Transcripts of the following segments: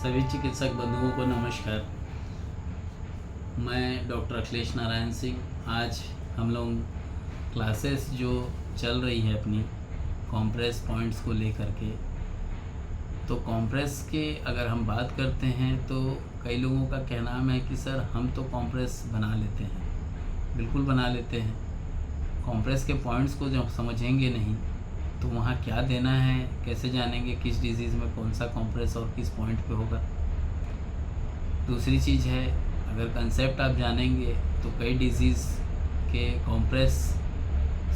सभी चिकित्सक बंधुओं को नमस्कार। मैं डॉक्टर अखिलेश नारायण सिंह। आज हम लोग क्लासेस जो चल रही है अपनी कॉम्प्रेस पॉइंट्स को लेकर के, तो कॉम्प्रेस के अगर हम बात करते हैं तो कई लोगों का कहना है कि सर हम तो कॉम्प्रेस बना लेते हैं। बिल्कुल बना लेते हैं। कॉम्प्रेस के पॉइंट्स को जब समझेंगे नहीं तो वहाँ क्या देना है, कैसे जानेंगे किस डिज़ीज़ में कौन सा कॉम्प्रेस और किस पॉइंट पे होगा। दूसरी चीज़ है, अगर कंसेप्ट आप जानेंगे तो कई डिज़ीज़ के कॉम्प्रेस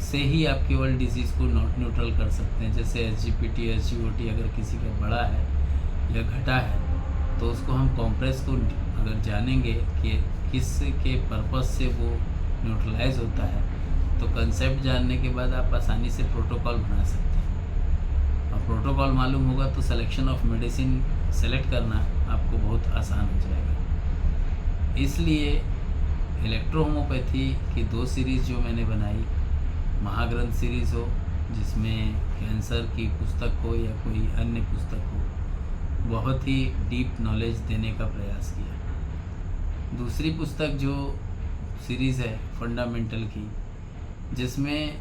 से ही आप केवल डिज़ीज़ को न्यूट्रल कर सकते हैं। जैसे SGPT SGOT अगर किसी का बड़ा है या घटा है तो उसको हम कॉम्प्रेस को अगर जानेंगे कि किस के पर्पस से वो न्यूट्रलाइज होता है तो कंसेप्ट जानने के बाद आप आसानी से प्रोटोकॉल बना सकते हैं। और प्रोटोकॉल मालूम होगा तो सिलेक्शन ऑफ मेडिसिन सेलेक्ट करना आपको बहुत आसान हो जाएगा। इसलिए इलेक्ट्रोहोमोपैथी की 2 सीरीज़ जो मैंने बनाई, महाग्रंथ सीरीज़ हो जिसमें कैंसर की पुस्तक हो या कोई अन्य पुस्तक हो, बहुत ही डीप नॉलेज देने का प्रयास किया। दूसरी पुस्तक जो सीरीज़ है फंडामेंटल की, जिसमें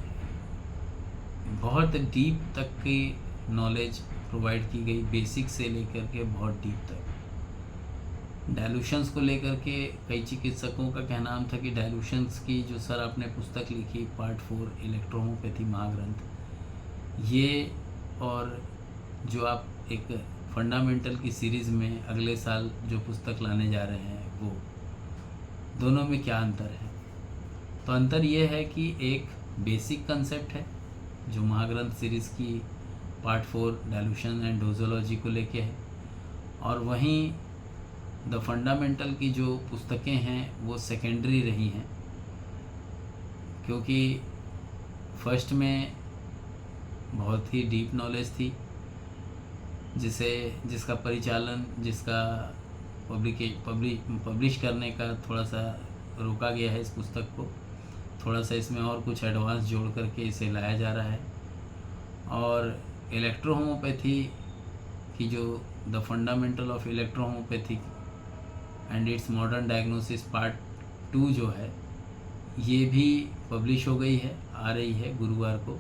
बहुत डीप तक की नॉलेज प्रोवाइड की गई, बेसिक से लेकर के बहुत डीप तक। डाइल्यूशंस को लेकर के कई चिकित्सकों का कहना था कि डाइल्यूशंस की जो सर आपने पुस्तक लिखी पार्ट 4 इलेक्ट्रोहोमोपैथी महाग्रंथ, ये और जो आप एक फंडामेंटल की सीरीज़ में अगले साल जो पुस्तक लाने जा रहे हैं, वो दोनों में क्या अंतर है। तो अंतर ये है कि एक बेसिक कंसेप्ट है जो महाग्रंथ सीरीज़ की पार्ट 4 डाइल्यूशन एंड डोजोलॉजी को लेके है, और वहीं द फंडामेंटल की जो पुस्तकें हैं वो सेकेंडरी रही हैं, क्योंकि फर्स्ट में बहुत ही डीप नॉलेज थी जिसका परिचालन, जिसका पब्लिश करने का थोड़ा सा रोका गया है। इस पुस्तक को थोड़ा सा इसमें और कुछ एडवांस जोड़ करके इसे लाया जा रहा है। और इलेक्ट्रोहोमोपैथी की जो the fundamental of electrohomeopathy and its modern diagnosis part 2 जो है, ये भी पब्लिश हो गई है, आ रही है गुरुवार को।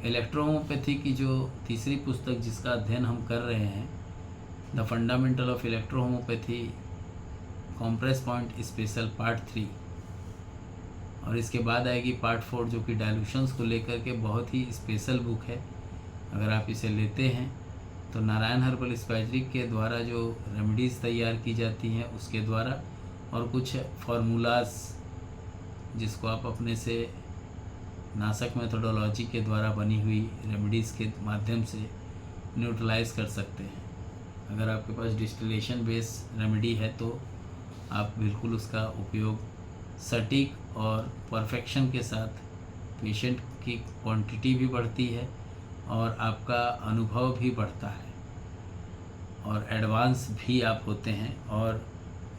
इलेक्ट्रोहोमोपैथी की जो तीसरी पुस्तक जिसका अध्ययन हम कर रहे हैं, the fundamental of electrohomeopathy compress point special part 3, और इसके बाद आएगी पार्ट 4 जो कि डाइल्यूशंस को लेकर के बहुत ही स्पेशल बुक है। अगर आप इसे लेते हैं तो नारायण हर्बल स्पाइसरी के द्वारा जो रेमेडीज़ तैयार की जाती हैं उसके द्वारा, और कुछ फार्मूलाज जिसको आप अपने से नासक मेथोडोलॉजी के द्वारा बनी हुई रेमेडीज़ के माध्यम से न्यूट्रलाइज कर सकते हैं। अगर आपके पास डिस्टिलेशन बेस रेमेडी है तो आप बिल्कुल उसका उपयोग सटीक और परफेक्शन के साथ, पेशेंट की क्वांटिटी भी बढ़ती है और आपका अनुभव भी बढ़ता है और एडवांस भी आप होते हैं। और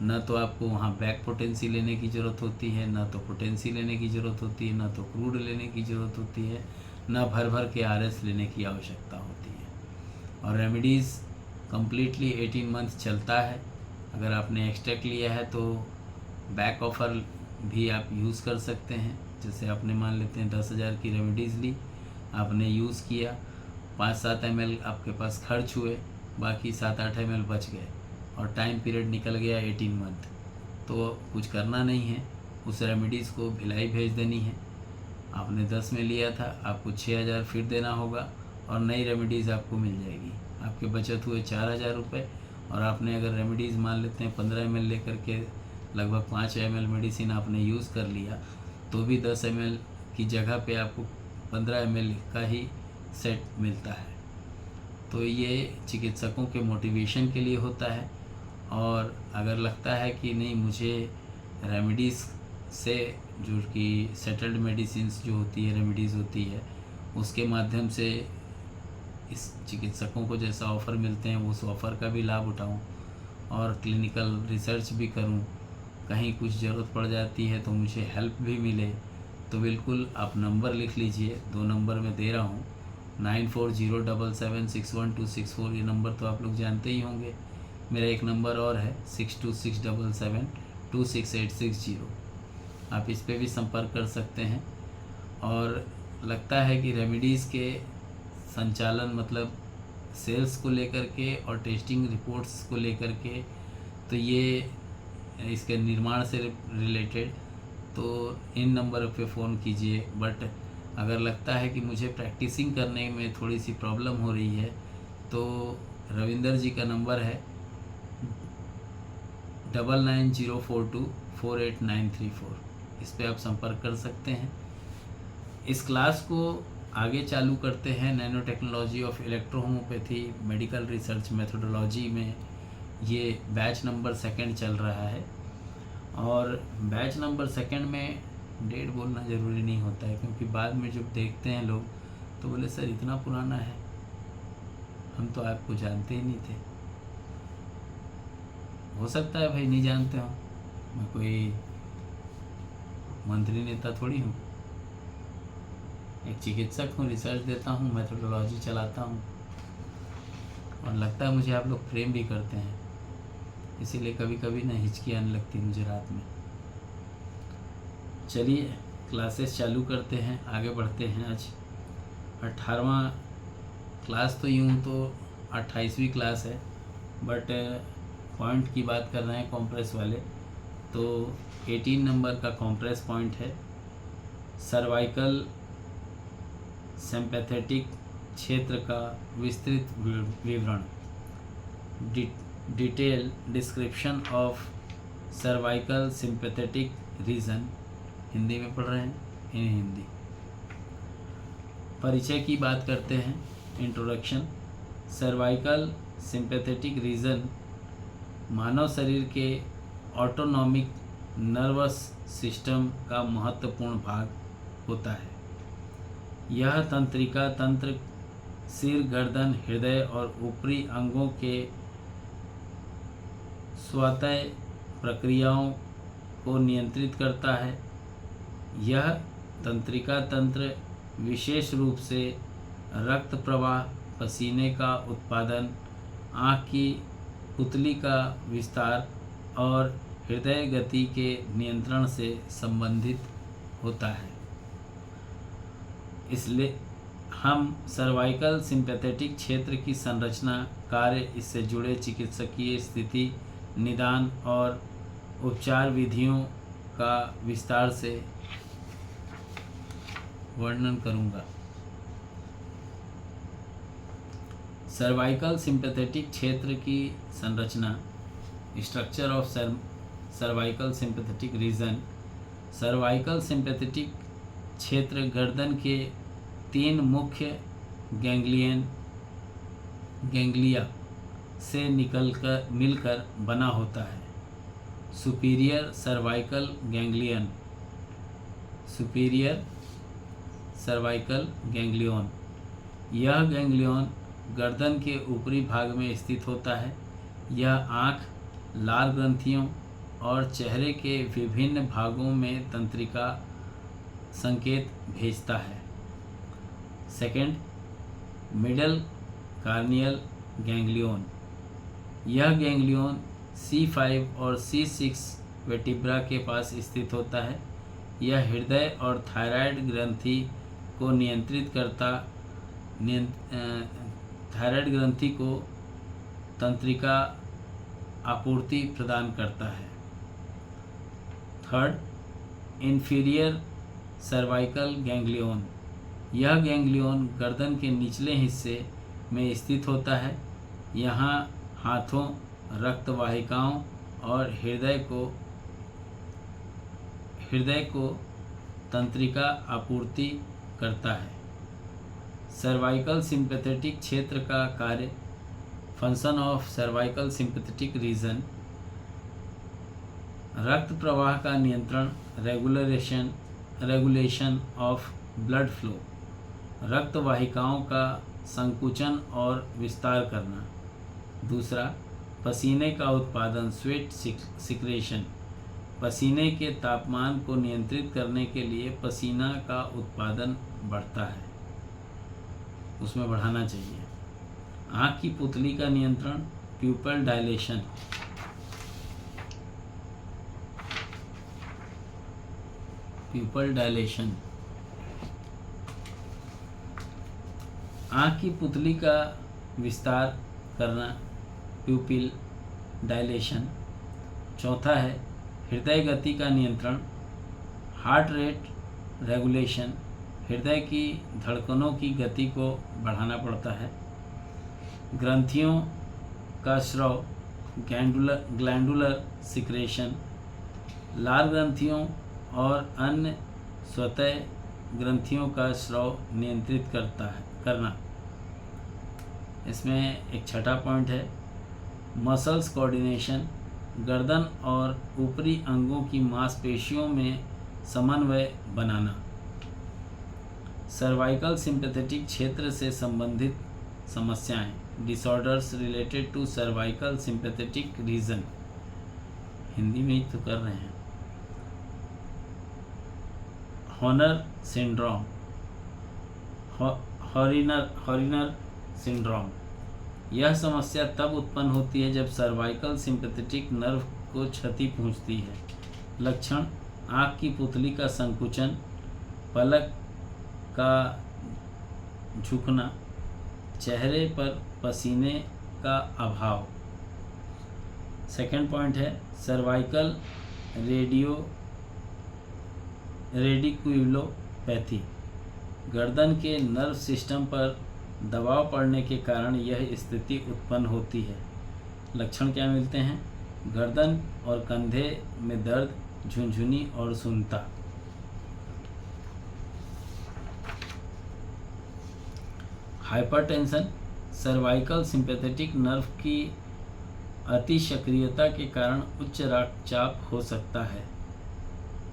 न तो आपको वहाँ बैक पोटेंसी लेने की ज़रूरत होती है, न तो पोटेंसी लेने की ज़रूरत होती है, न तो क्रूड लेने की ज़रूरत होती है, न भर के RS लेने की आवश्यकता होती है। और रेमेडीज़ कम्प्लीटली 18 मंथ चलता है। अगर आपने एक्सट्रैक्ट लिया है तो बैक ऑफ़र भी आप यूज़ कर सकते हैं। जैसे आपने मान लेते हैं 10,000 की रेमेडीज़ ली, आपने यूज़ किया, 5-7 ml आपके पास खर्च हुए, बाकी 7-8 ml बच गए और टाइम पीरियड निकल गया 18 मंथ, तो कुछ करना नहीं है, उस रेमेडीज़ को भिलाई भेज देनी है। आपने 10 में लिया था, आपको 6,000 फिर देना होगा और नई रेमेडीज़ आपको मिल जाएगी। आपके बचत हुए 4,000 रुपये, और आपने अगर रेमेडीज़ मान लेते हैं 15 ml लेकर के लगभग 5 ml मेडिसिन आपने यूज़ कर लिया, तो भी 10 ml की जगह पे आपको 15 ml का ही सेट मिलता है। तो ये चिकित्सकों के मोटिवेशन के लिए होता है। और अगर लगता है कि नहीं, मुझे रेमेडीज़ से जो कि सेटल्ड मेडिसिन्स जो होती है, रेमेडीज़ होती है, उसके माध्यम से इस चिकित्सकों को जैसा ऑफ़र मिलते हैं उस ऑफ़र का भी लाभ उठाऊं और क्लिनिकल रिसर्च भी करूं, कहीं कुछ ज़रूरत पड़ जाती है तो मुझे हेल्प भी मिले, तो बिल्कुल आप नंबर लिख लीजिए, 2 नंबर मैं दे रहा हूँ, 9407761264, ये नंबर तो आप लोग जानते ही होंगे। मेरा एक नंबर और है 6267726860, आप इस पे भी संपर्क कर सकते हैं। और लगता है कि रेमेडीज़ के संचालन मतलब सेल्स को लेकर के और टेस्टिंग रिपोर्ट्स को लेकर के, तो ये इसके निर्माण से रिलेटेड, तो इन नंबर पे फ़ोन कीजिए। बट अगर लगता है कि मुझे प्रैक्टिसिंग करने में थोड़ी सी प्रॉब्लम हो रही है, तो रविंदर जी का नंबर है 9904248934, इस पे आप संपर्क कर सकते हैं। इस क्लास को आगे चालू करते हैं। Nano technology of electro homeopathy medical research methodology में ये बैच नंबर 2 चल रहा है। और बैच नंबर 2 में डेट बोलना ज़रूरी नहीं होता है, क्योंकि बाद में जब देखते हैं लोग तो बोले सर इतना पुराना है, हम तो आपको जानते ही नहीं थे। हो सकता है भाई नहीं जानते हो, मैं कोई मंत्री नेता थोड़ी हूँ, एक चिकित्सक हूँ, रिसर्च देता हूँ, मेथोडोलॉजी चलाता हूँ, और लगता है मुझे आप लोग प्रेम भी करते हैं, इसीलिए कभी कभी ना हिचकी आने लगती मुझे रात में। चलिए क्लासेस चालू करते हैं, आगे बढ़ते हैं। आज 18वां क्लास, तो यूँ तो 28वीं क्लास है, बट पॉइंट की बात कर रहे हैं कॉम्प्रेस वाले, तो 18 नंबर का कॉम्प्रेस पॉइंट है सर्वाइकल सिंपैथेटिक क्षेत्र का विस्तृत विवरण, detail description of cervical sympathetic region. Hindi में पढ़ रहे हैं, इन हिंदी। परिचय की बात करते हैं, इंट्रोडक्शन। सर्वाइकल सिंपैथेटिक रीजन मानव शरीर के ऑटोनॉमिक नर्वस सिस्टम का महत्वपूर्ण भाग होता है। यह तंत्रिका तंत्र सिर, गर्दन, हृदय और ऊपरी अंगों के स्वतः प्रक्रियाओं को नियंत्रित करता है। यह तंत्रिका तंत्र विशेष रूप से रक्त प्रवाह, पसीने का उत्पादन, आँख की पुतली का विस्तार और हृदय गति के नियंत्रण से संबंधित होता है। इसलिए हम सर्वाइकल सिंपैथेटिक क्षेत्र की संरचना, कार्य, इससे जुड़े चिकित्सकीय स्थिति, निदान और उपचार विधियों का विस्तार से वर्णन करूंगा। सर्वाइकल सिंपैथेटिक क्षेत्र की संरचना, structure of cervical sympathetic region. Cervical sympathetic क्षेत्र गर्दन के 3 मुख्य गैंग्लिया से मिलकर बना होता है। Superior cervical ganglion, superior cervical ganglion. यह गैंग्लियन गर्दन के ऊपरी भाग में स्थित होता है। यह आँख, लाल ग्रंथियों और चेहरे के विभिन्न भागों में तंत्रिका संकेत भेजता है। Second, middle corneal ganglion. यह गैंग्लियन C5 और C6 वर्टिब्रा के पास स्थित होता है। यह हृदय और थायराइड ग्रंथि को थायराइड ग्रंथि को तंत्रिका आपूर्ति प्रदान करता है। Third, inferior cervical ganglion. यह गैंग्लियन गर्दन के निचले हिस्से में स्थित होता है। यहाँ हाथों, रक्त वाहिकाओं और हृदय को तंत्रिका आपूर्ति करता है। सर्वाइकल सिंपैथेटिक क्षेत्र का कार्य, function of cervical sympathetic region, रक्त प्रवाह का नियंत्रण, रेगुलेशन ऑफ ब्लड फ्लो, रक्त वाहिकाओं का संकुचन और विस्तार करना। दूसरा, पसीने का उत्पादन, स्वेट सिक्रेशन, पसीने के तापमान को नियंत्रित करने के लिए पसीना का उत्पादन बढ़ता है। उसमें बढ़ाना चाहिए। आँख की पुतली का नियंत्रण, प्यूपल डायलेशन। प्यूपल डायलेशन, आँख की पुतली का विस्तार करना, प्यूपिल डायलेशन। चौथा है हृदय गति का नियंत्रण, हार्ट रेट रेगुलेशन। हृदय की धड़कनों की गति को बढ़ाना पड़ता है। ग्रंथियों का स्राव, ग्लैंडुलर सिक्रेशन। लार ग्रंथियों और अन्य स्वतः ग्रंथियों का स्राव नियंत्रित करना। इसमें एक छठा पॉइंट है मसल्स कोऑर्डिनेशन। गर्दन और ऊपरी अंगों की मांसपेशियों में समन्वय बनाना। सर्वाइकल सिंपैथेटिक क्षेत्र से संबंधित समस्याएं, disorders related to cervical sympathetic region. Hindi में ही तो कर रहे हैं। Horner syndrome, Horner syndrome. यह समस्या तब उत्पन्न होती है जब सर्वाइकल सिंपैथेटिक नर्व को क्षति पहुंचती है। लक्षण, आँख की पुतली का संकुचन, पलक का झुकना, चेहरे पर पसीने का अभाव। सेकंड पॉइंट है सर्वाइकल रेडिकुलोपैथी। गर्दन के नर्व सिस्टम पर दबाव पड़ने के कारण यह स्थिति उत्पन्न होती है। लक्षण क्या मिलते हैं? गर्दन और कंधे में दर्द, झुनझुनी और सुन्नता। हाइपरटेंशन, सर्वाइकल सिंपैथेटिक नर्व की अति सक्रियता के कारण उच्च रक्तचाप हो सकता है।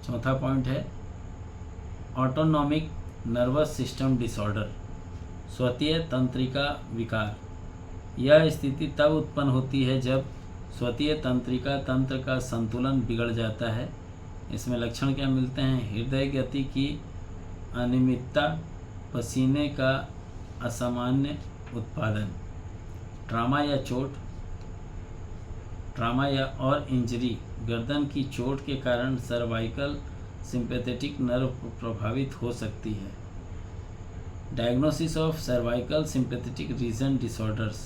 चौथा पॉइंट है ऑटोनॉमिक नर्वस सिस्टम डिसऑर्डर, स्वतीय तंत्रिका विकार। यह स्थिति तब उत्पन्न होती है जब स्वतीय तंत्रिका तंत्र का संतुलन बिगड़ जाता है। इसमें लक्षण क्या मिलते हैं? हृदय गति की अनियमितता, पसीने का असामान्य उत्पादन। ट्रामा या चोट, ट्रामा या और इंजरी, गर्दन की चोट के कारण सर्वाइकल सिंपैथेटिक नर्व प्रभावित हो सकती है। Diagnosis of cervical sympathetic region disorders.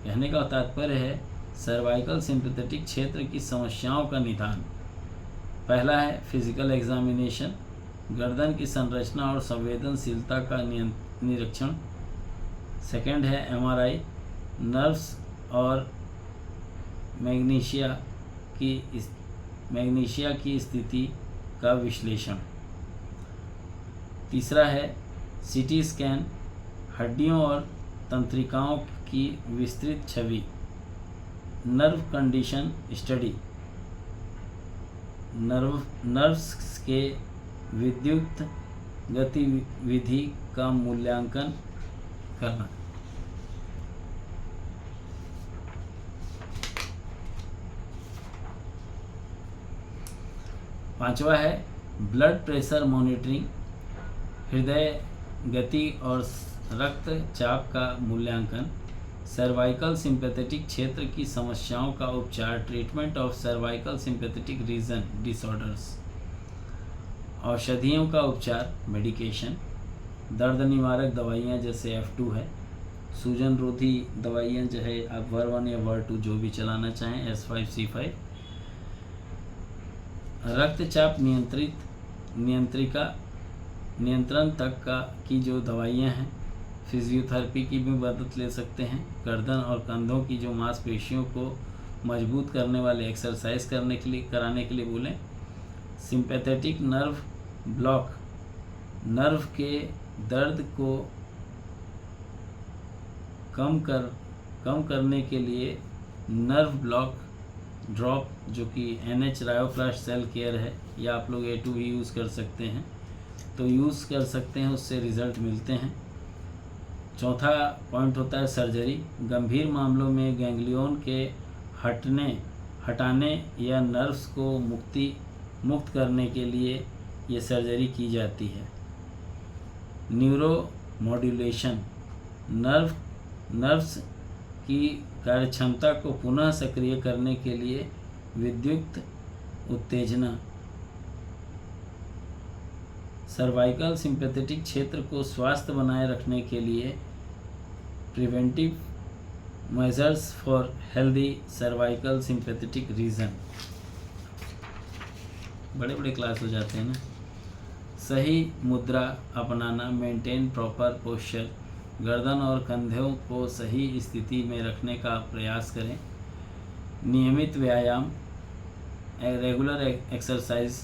कहने का तात्पर्य है सर्वाइकल सिंपैथेटिक क्षेत्र की समस्याओं का निदान। पहला है फिजिकल एग्जामिनेशन, गर्दन की संरचना और संवेदनशीलता का निरीक्षण। सेकंड है एमआरआई, नर्व्स और मैग्नीशिया की स्थिति का विश्लेषण। तीसरा है सीटी स्कैन, हड्डियों और तंत्रिकाओं की विस्तृत छवि। नर्व कंडीशन स्टडी, नर्व्स के विद्युत गतिविधि का मूल्यांकन करना। पांचवा है ब्लड प्रेशर मॉनिटरिंग, हृदय गति और रक्तचाप का मूल्यांकन। सर्वाइकल सिंपैथेटिक क्षेत्र की समस्याओं का उपचार, treatment of cervical sympathetic region disorders. औषधियों का उपचार, मेडिकेशन। दर्द निवारक दवाइयाँ जैसे F2 है। सूजन रोधी दवाइयाँ जो है आप VER1 या VER2 जो भी चलाना चाहें, S5C5। रक्तचाप नियंत्रण तक की जो दवाइयाँ हैं, फिजियोथेरेपी की भी मदद ले सकते हैं। गर्दन और कंधों की जो मांसपेशियों को मजबूत करने वाले एक्सरसाइज कराने के लिए बोलें। सिंपैथेटिक नर्व ब्लॉक, नर्व के दर्द को कम करने के लिए नर्व ब्लॉक ड्रॉप, जो कि NH रायोप्लास्ट सेल केयर है, या आप लोग A2 भी यूज़ कर सकते हैं, तो यूज़ कर सकते हैं, उससे रिज़ल्ट मिलते हैं। चौथा पॉइंट होता है सर्जरी। गंभीर मामलों में गैंग्लियन के हटाने या नर्व्स को मुक्त करने के लिए ये सर्जरी की जाती है। न्यूरो मॉड्यूलेशन, नर्व्स की कार्यक्षमता को पुनः सक्रिय करने के लिए विद्युत उत्तेजना, सर्वाइकल सिंपैथेटिक क्षेत्र को स्वस्थ बनाए रखने के लिए preventive measures for healthy cervical sympathetic region. बड़े बड़े क्लास हो जाते हैं ना। सही मुद्रा अपनाना, मेंटेन प्रॉपर पोस्चर, गर्दन और कंधों को सही स्थिति में रखने का प्रयास करें। नियमित व्यायाम, रेगुलर एक्सरसाइज,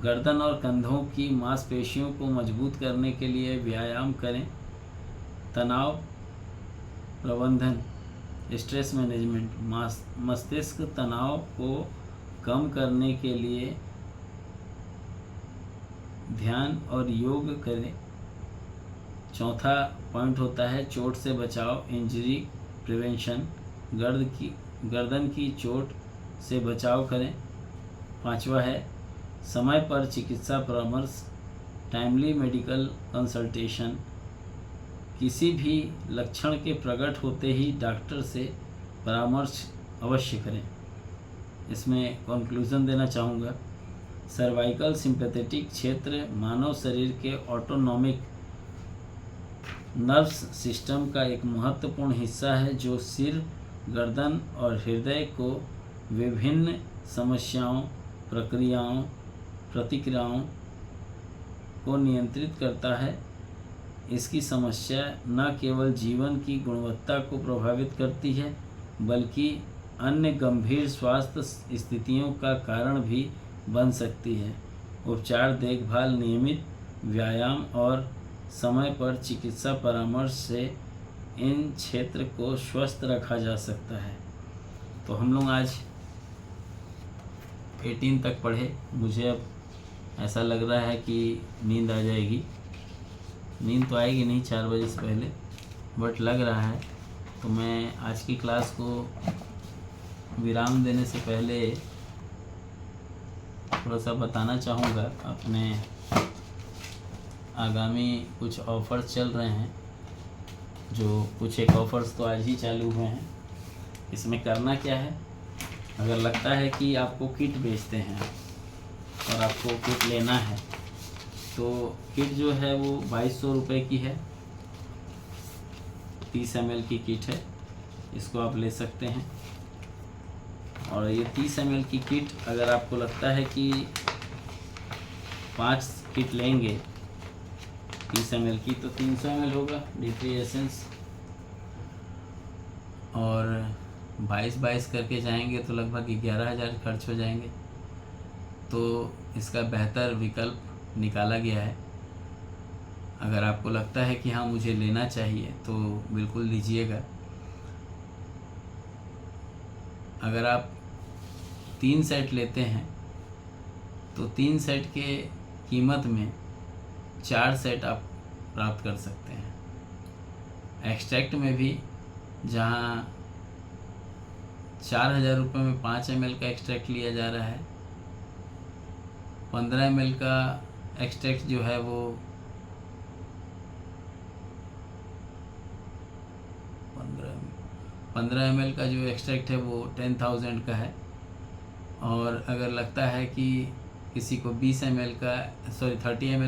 गर्दन और कंधों की मांसपेशियों को मजबूत करने के लिए व्यायाम करें। तनाव प्रबंधन, स्ट्रेस मैनेजमेंट, मस्तिष्क तनाव को कम करने के लिए ध्यान और योग करें। चौथा पॉइंट होता है चोट से बचाव, इंजरी प्रिवेंशन, गर्दन की चोट से बचाव करें। पांचवा है समय पर चिकित्सा परामर्श, टाइमली मेडिकल कंसल्टेशन, किसी भी लक्षण के प्रकट होते ही डॉक्टर से परामर्श अवश्य करें। इसमें कंक्लूजन देना चाहूँगा, सर्वाइकल सिंपैथेटिक क्षेत्र मानव शरीर के ऑटोनॉमिक नर्व्स सिस्टम का एक महत्वपूर्ण हिस्सा है जो सिर, गर्दन और हृदय को विभिन्न समस्याओं, प्रतिक्रियाओं को नियंत्रित करता है। इसकी समस्या न केवल जीवन की गुणवत्ता को प्रभावित करती है बल्कि अन्य गंभीर स्वास्थ्य स्थितियों का कारण भी बन सकती है। उपचार, देखभाल, नियमित व्यायाम और समय पर चिकित्सा परामर्श से इन क्षेत्र को स्वस्थ रखा जा सकता है। तो हम लोग आज 18 तक पढ़े। मुझे अब ऐसा लग रहा है कि नींद आ जाएगी। नींद तो आएगी नहीं 4 बजे से पहले, बट लग रहा है। तो मैं आज की क्लास को विराम देने से पहले थोड़ा सा बताना चाहूँगा। अपने आगामी कुछ ऑफ़र्स चल रहे हैं, जो कुछ एक ऑफ़र्स तो आज ही चालू हुए हैं। इसमें करना क्या है, अगर लगता है कि आपको किट बेचते हैं और आपको किट लेना है तो किट जो है वो 2200 रुपये की है। 30 ml की किट है, इसको आप ले सकते हैं। और ये 30 ml की किट अगर आपको लगता है कि 5 किट लेंगे 30 ml की तो 300 ml होगा D3 एसेंस, और 22 करके जाएंगे तो लगभग 11,000 खर्च हो जाएंगे। तो इसका बेहतर विकल्प निकाला गया है। अगर आपको लगता है कि हाँ मुझे लेना चाहिए तो बिल्कुल लीजिएगा। अगर आप 3 सेट लेते हैं तो 3 सेट के कीमत में 4 सेट आप प्राप्त कर सकते हैं। एक्सट्रैक्ट में भी जहाँ 4,000 रुपये में 5 ml का एक्सट्रैक्ट लिया जा रहा है, 15 ml का एक्सट्रैक्ट जो है वो 15 ml का जो एक्सट्रैक्ट है वो 10,000 का है। और अगर लगता है कि किसी को 30 ml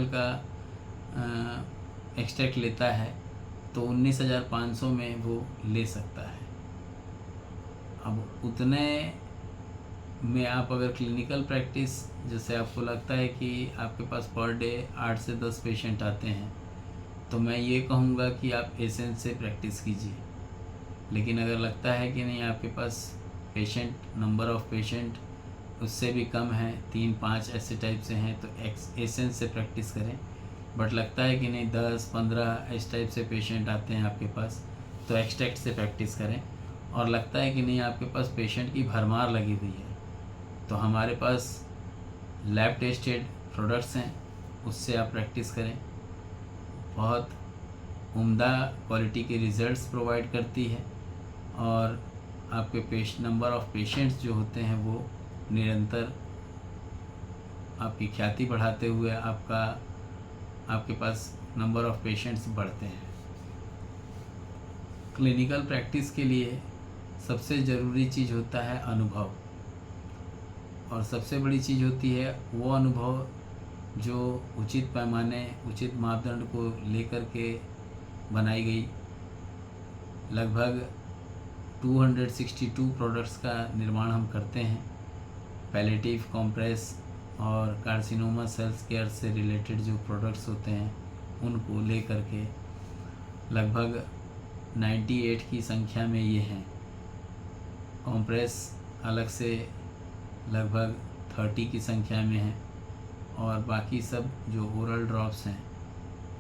का एक्सट्रैक्ट लेता है तो 19,500 में वो ले सकता है। अब उतने में आप अगर क्लिनिकल प्रैक्टिस, जैसे आपको लगता है कि आपके पास पर डे 8 से 10 पेशेंट आते हैं, तो मैं ये कहूँगा कि आप एसेंस से प्रैक्टिस कीजिए। लेकिन अगर लगता है कि नहीं आपके पास नंबर ऑफ़ पेशेंट उससे भी कम है, 3-5 ऐसे टाइप से हैं, तो एसेंस से प्रैक्टिस करें। बट लगता है कि नहीं 10-15 इस टाइप से पेशेंट आते हैं आपके पास, तो एक्सट्रैक्ट से प्रैक्टिस करें। और लगता है कि नहीं आपके पास पेशेंट की भरमार लगी हुई है, तो हमारे पास लैब टेस्टेड प्रोडक्ट्स हैं, उससे आप प्रैक्टिस करें। बहुत उम्दा क्वालिटी के रिज़ल्ट्स प्रोवाइड करती है और आपके नंबर ऑफ़ पेशेंट्स जो होते हैं वो निरंतर आपकी ख्याति बढ़ाते हुए आपके पास नंबर ऑफ़ पेशेंट्स बढ़ते हैं। क्लिनिकल प्रैक्टिस के लिए सबसे ज़रूरी चीज़ होता है अनुभव, और सबसे बड़ी चीज़ होती है वो अनुभव जो उचित पैमाने, उचित मापदंड को लेकर के बनाई गई। लगभग 262 प्रोडक्ट्स का निर्माण हम करते हैं। पैलेटिव, कॉम्प्रेस और कार्सिनोमा सेल्स केयर से रिलेटेड जो प्रोडक्ट्स होते हैं उनको लेकर के लगभग 98 की संख्या में ये हैं। कॉम्प्रेस अलग से लगभग 30 की संख्या में है, और बाकी सब जो ओरल ड्रॉप्स हैं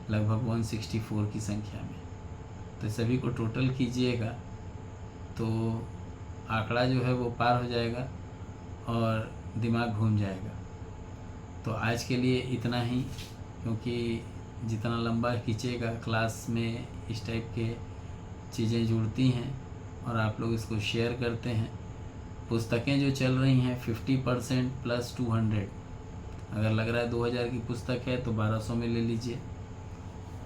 लगभग 164 की संख्या में। तो सभी को टोटल कीजिएगा तो आंकड़ा जो है वो पार हो जाएगा और दिमाग घूम जाएगा। तो आज के लिए इतना ही, क्योंकि जितना लंबा खींचेगा क्लास में इस टाइप के चीज़ें जुड़ती हैं और आप लोग इसको शेयर करते हैं। पुस्तकें जो चल रही हैं 50% + 200, अगर लग रहा है 2000 की पुस्तक है तो 1200 में ले लीजिए,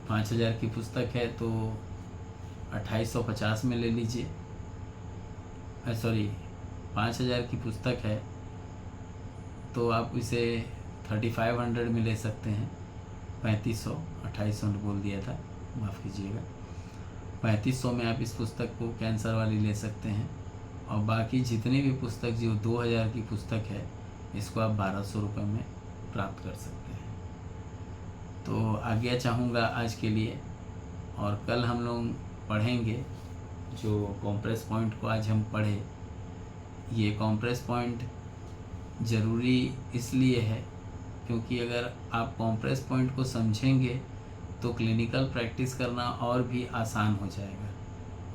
5000 की पुस्तक है तो 2850 में ले लीजिए। सॉरी 5000 की पुस्तक है तो आप इसे 3500 में ले सकते हैं। 3500, 2800 बोल दिया था, माफ़ कीजिएगा। 3500 में आप इस पुस्तक को कैंसर वाली ले सकते हैं, और बाकी जितनी भी पुस्तक जो 2000 की पुस्तक है इसको आप 1200 रुपये में प्राप्त कर सकते हैं। तो आज्ञा चाहूँगा आज के लिए, और कल हम लोग पढ़ेंगे जो कॉम्प्रेस पॉइंट को आज हम पढ़े। ये कॉम्प्रेस पॉइंट ज़रूरी इसलिए है क्योंकि अगर आप कॉम्प्रेस पॉइंट को समझेंगे तो क्लिनिकल प्रैक्टिस करना और भी आसान हो जाएगा,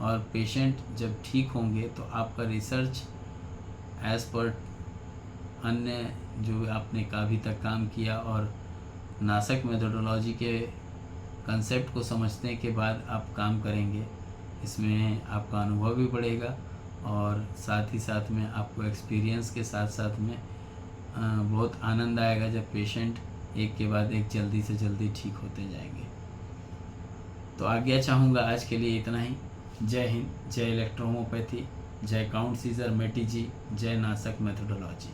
और पेशेंट जब ठीक होंगे तो आपका रिसर्च एज़ पर अन्य जो आपने अभी तक काम किया और नासक मेथोडोलॉजी के कंसेप्ट को समझने के बाद आप काम करेंगे, इसमें आपका अनुभव भी बढ़ेगा और साथ ही साथ में आपको एक्सपीरियंस के साथ साथ में बहुत आनंद आएगा जब पेशेंट एक के बाद एक जल्दी से जल्दी ठीक होते जाएंगे। तो आज्ञा चाहूँगा आज के लिए इतना ही। जय हिंद, जय इलेक्ट्रो होम्योपैथी, जय काउंट सीजर मेटी जी, जय नासक मेथोडोलॉजी।